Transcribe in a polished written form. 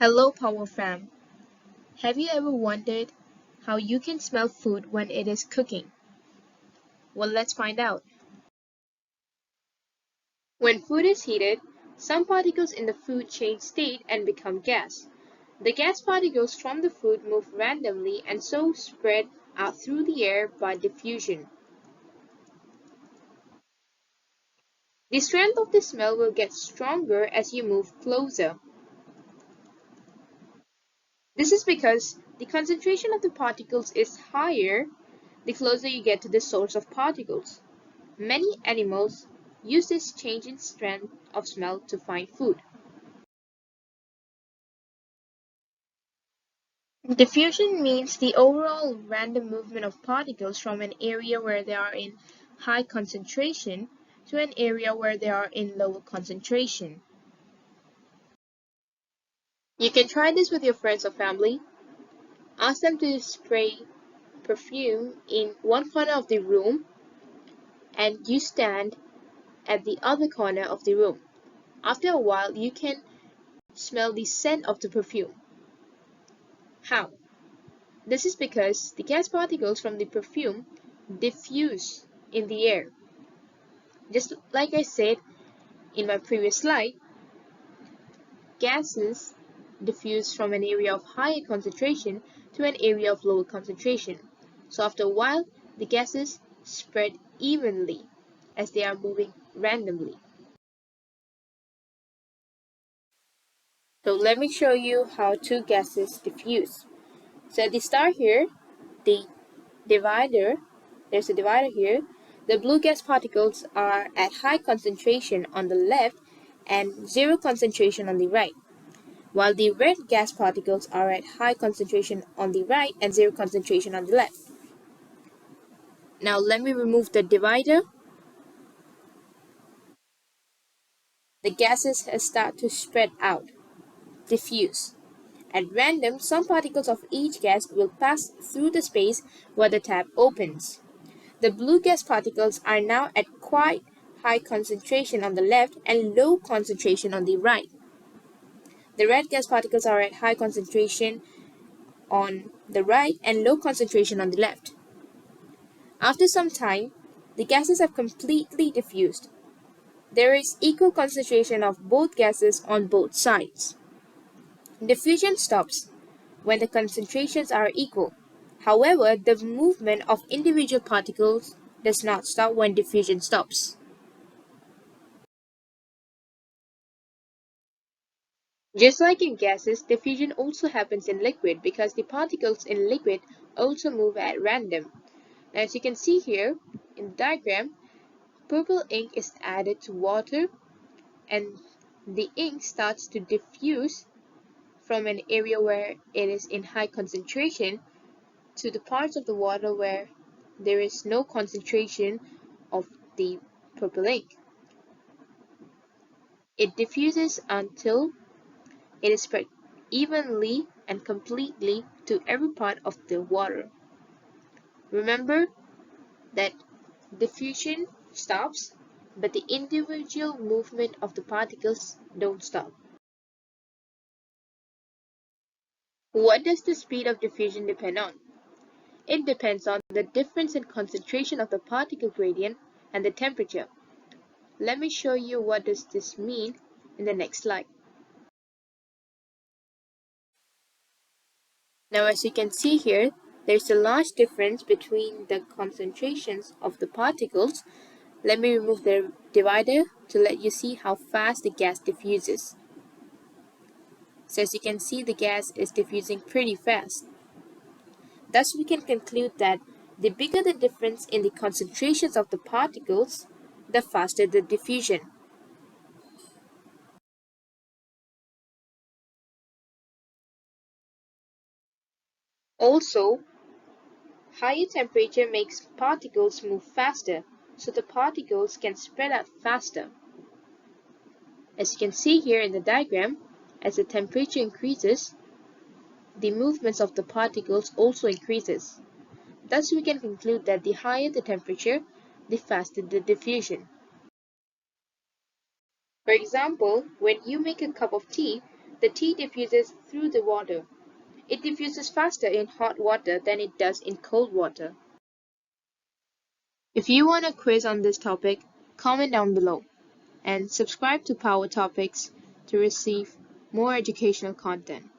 Hello, Power Fam. Have you ever wondered how you can smell food when it is cooking? Well, let's find out. When food is heated, some particles in the food change state and become gas. The gas particles from the food move randomly and so spread out through the air by diffusion. The strength of the smell will get stronger as you move closer. This is because the concentration of the particles is higher the closer you get to the source of particles. Many animals use this change in strength of smell to find food. Diffusion means the overall random movement of particles from an area where they are in high concentration to an area where they are in lower concentration. You can try this with your friends or family. Ask them to spray perfume in one corner of the room and you stand at the other corner of the room. After a while, you can smell the scent of the perfume. How? This is because the gas particles from the perfume diffuse in the air. Just like I said in my previous slide, gases diffuse from an area of higher concentration to an area of lower concentration. So after a while, the gases spread evenly as they are moving randomly. So let me show you how two gases diffuse. So at the start here, the divider, there's a divider here. The blue gas particles are at high concentration on the left and zero concentration on the right, while the red gas particles are at high concentration on the right and zero concentration on the left. Now let me remove the divider. The gases start to spread out, diffuse. At random, some particles of each gas will pass through the space where the tap opens. The blue gas particles are now at quite high concentration on the left and low concentration on the right. The red gas particles are at high concentration on the right and low concentration on the left. After some time, the gases have completely diffused. There is equal concentration of both gases on both sides. Diffusion stops when the concentrations are equal. However, the movement of individual particles does not stop when diffusion stops. Just like in gases, diffusion also happens in liquid because the particles in liquid also move at random. As you can see here in the diagram, purple ink is added to water and the ink starts to diffuse from an area where it is in high concentration to the parts of the water where there is no concentration of the purple ink. It diffuses until it is spread evenly and completely to every part of the water. Remember that diffusion stops, but the individual movement of the particles don't stop. What does the speed of diffusion depend on? It depends on the difference in concentration of the particle gradient and the temperature. Let me show you what does this mean in the next slide. Now as you can see here, there's a large difference between the concentrations of the particles. Let me remove the divider to let you see how fast the gas diffuses. So as you can see, the gas is diffusing pretty fast. Thus we can conclude that the bigger the difference in the concentrations of the particles, the faster the diffusion. Also, higher temperature makes particles move faster, so the particles can spread out faster. As you can see here in the diagram, as the temperature increases, the movements of the particles also increases. Thus we can conclude that the higher the temperature, the faster the diffusion. For example, when you make a cup of tea, The tea diffuses through the water. It diffuses faster in hot water than it does in cold water. If you want a quiz on this topic, comment down below and subscribe to PowerTopics to receive more educational content.